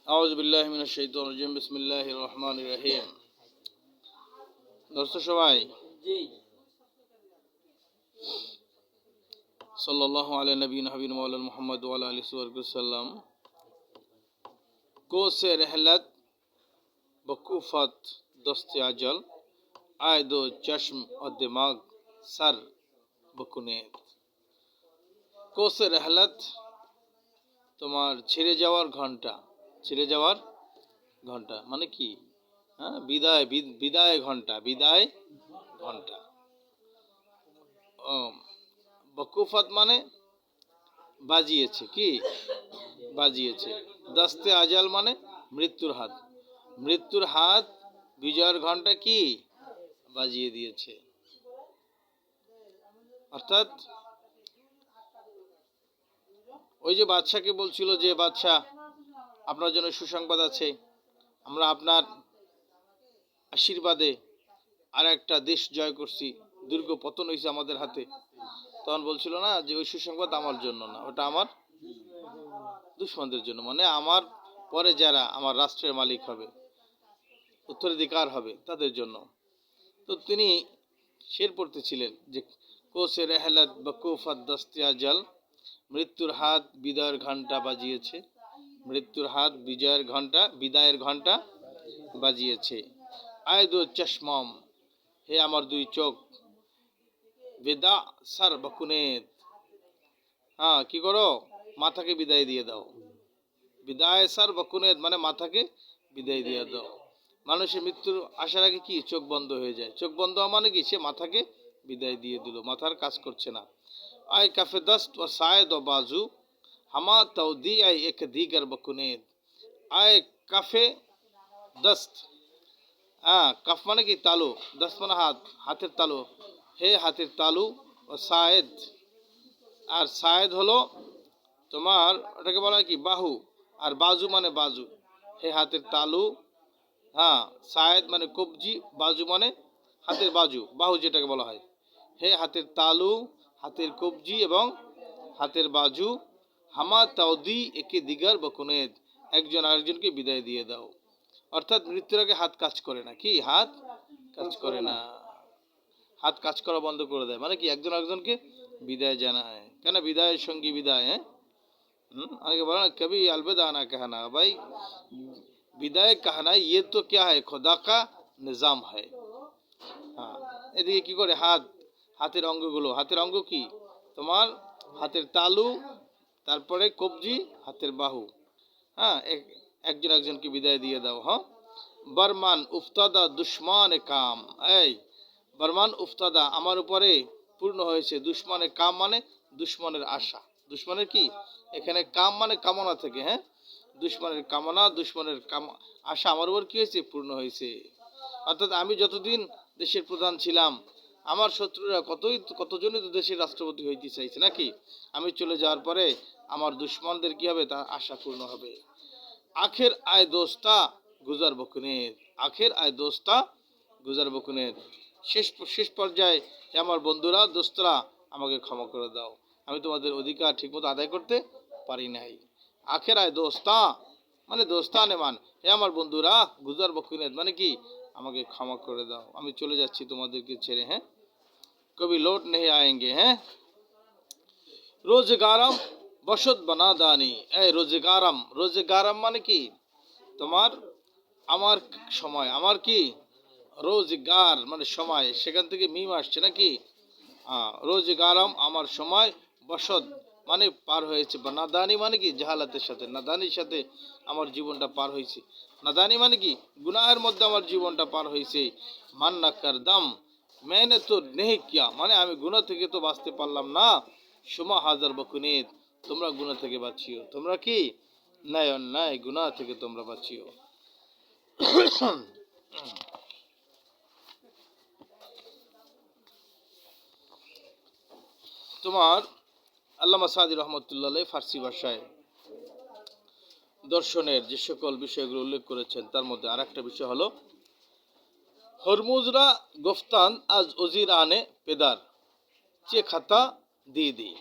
আউযু বিল্লাহি মিনাশ শাইতানির রাজিম বিসমিল্লাহির রহমানির রহিম। দর্শক সবাই সাল্লাল্লাহু আলা নবিয়িনা হাবিবিনা মাওলানা মুহাম্মদ ওয়া আলা আলিহি ওয়া সাল্লাম। কোসে রহলত বকুফত দস্তে আজল আয় দো চশম ও দিমাগ সর বকুনেত। কোসে রহলত তোমার ছেড়ে যাওয়ার ঘন্টা, ছেড়ে যাওয়ার ঘন্টা মানে কি? হ্যাঁ, বিদায় বিদায় ঘন্টা, বিদায় ঘন্টা। বকুফত মানে বাজিয়েছে, কি বাজিয়েছে। দস্তে আজাল মানে মৃত্যুর হাত, মৃত্যুর হাত বিজয়ের ঘন্টা কি বাজিয়ে দিয়েছে। অর্থাৎ ওই যে বাদশাকে বলছিল যে বাদশাহ আপনার জন্য সুসংবাদ আছে, আমরা আপনার আশীর্বাদে আর একটা দেশ জয় করছি, দুর্গ পতন হয়েছে আমাদের হাতে। তখন বলছিল না যে ওই সুসংবাদ আমার জন্য না, ওটা আমার দুশ্মনদের জন্য, মানে আমার পরে যারা আমার রাষ্ট্রের মালিক হবে, উত্তরাধিকার হবে তাদের জন্য। তো তিনি শের পড়তেছিলেন যে কোসে রেহলত বকুফত দস্তিয়া জল, মৃত্যুর হাত বিদায়ের ঘন্টা বাজিয়েছে, মৃত্যুর হাত বিজয়ের ঘন্টা, বিদায়ের ঘন্টা বাজিয়েছে। আয় দো চশমম, হে আমার দুই চোখ, বেদা সার বকুনেত, হ্যাঁ কি করো, মাথাকে বিদায় দিয়ে দাও। বিদায় সার বকুনেত মানে মাথাকে বিদায় দিয়ে দাও। মানুষের মৃত্যুর আসার আগে কি চোখ বন্ধ হয়ে যায়, চোখ বন্ধ হওয়া মানে কি সে মাথাকে বিদায় দিয়ে দিল, মাথার কাজ করছে না। আয় কাফে দস্ত ও সায়দ ও বাজু হামা তৌদি আয় এক দিগার বকুনেত। আয় কাফে দস্ত, হ্যাঁ কাফ মানে কি তালু, দস্ত মানে হাত, হাতের তালু, হে হাতের তালু, ও সায়েদ, আর সায়েদ হলো তোমার ওটাকে বলা হয় কি বাহু, আর বাজু মানে বাজু, হে হাতের তালু, হ্যাঁ সায়েদ মানে কবজি, বাজু মানে হাতের বাজু, বাহু যেটাকে বলা হয়। হে হাতের তালু, হাতের কবজি এবং হাতের বাজু, হামা তাওদি একে দিগার বকুনেদ, একজন আরেকজনকে বিদায় দিয়ে দাও। অর্থাৎ মৃত্যুর আগে হাত কাজ করে না, কি হাত কাজ করে না, হাত কাজ করা বন্ধ করে দেয়, মানে কি একজন আরেকজনকে বিদায় জানায়। কেন বিদায়ের সঙ্গী বিদায়, হ্যাঁ অনেকে বলে না কবি अलविदा ना कहना, भाई বিদায় कहना ये तो क्या है, खुदा का निजाम है। হ্যাঁ, এদিকে কি করে হাত, হাতের অঙ্গগুলো, হাতের অঙ্গ কি তোমার হাতের তালু, তারপরে কবজি, হাতের বাহু, হ্যাঁ একজন একজনকে বিদায় দিয়ে দাও। হ্যাঁ, বরমান উফতাদা দুশ্মান কাম, এই বরমান উফতাদা আমার উপরে পূর্ণ হয়েছে, দুশ্মনের কাম মানে দুশ্মনের আশা, দুশ্মনের কি এখানে কাম মানে কামনা থেকে, হ্যাঁ দুশ্মনের কামনা, দুশ্মনের আশা আমার উপর কি হয়েছে, পূর্ণ হয়েছে। অর্থাৎ আমি যতদিন দেশের প্রধান ছিলাম, আমার শত্রুরা কতজনই তো দেশের রাষ্ট্রপতি হইতে চাইছে নাকি, আমি চলে যাওয়ার পরে আমার দুশ্মনদের কি হবে, তার আশা পূর্ণ হবে। আখের আয় দোস্তা গুজার বকুনের, আখের আয় দোস্তা গুজার বকুনের, শেষ শেষ পর্যায়ে আমার বন্ধুরা দোস্তরা আমাকে ক্ষমা করে দাও, আমি তোমাদের অধিকার ঠিকমতো আদায় করতে পারি নাই। আখের আয় দোস্তা মানে দোস্তানে মান, হে আমার বন্ধুরা, গুজার বকুনের মানে কি আমাকে ক্ষমা করে দাও, আমি চলে যাচ্ছি তোমাদেরকে ছেড়ে। হ্যাঁ, কবি লৌট নেই আয়েঙ্গে। হ্যাঁ, রোজগারম বসত বানা দানি, এই রোজগারম, রোজগারম মানে কি তোমার আমার সময়, আমার কি রোজগার মানে সময়, সেখান থেকে মিম আসছে নাকি, রোজগারম আমার সময়, বসত মানে পার হয়েছে, বা নাদানি মানে কি জাহালাতের সাথে, নাদানির সাথে আমার জীবনটা পার হয়েছে। নাদানি মানে কি গুনাহের মধ্যে আমার জীবনটা পার হয়েছে। মান্না কর দম मैंने তো নেই কিয়া, মানে আমি গুনাহ থেকে তো বাঁচতে পারলাম না। সুমা হাজার বকুনিত, তোমরা গুনাহ থেকে বাঁচিও, তোমরা কি নাই অন্যায় গুনাহ থেকে তোমরা বাঁচিও। তোমার আল্লামা সাদি রহমতুল্লাহ ফার্সি ভাষায় দর্শনের যে সকল বিষয়গুলো উল্লেখ করেছেন, তার মধ্যে আর একটা বিষয় হলো হরমুজরা গোফতান আজ ওজির আনে পেদার চে খাতা দিদি।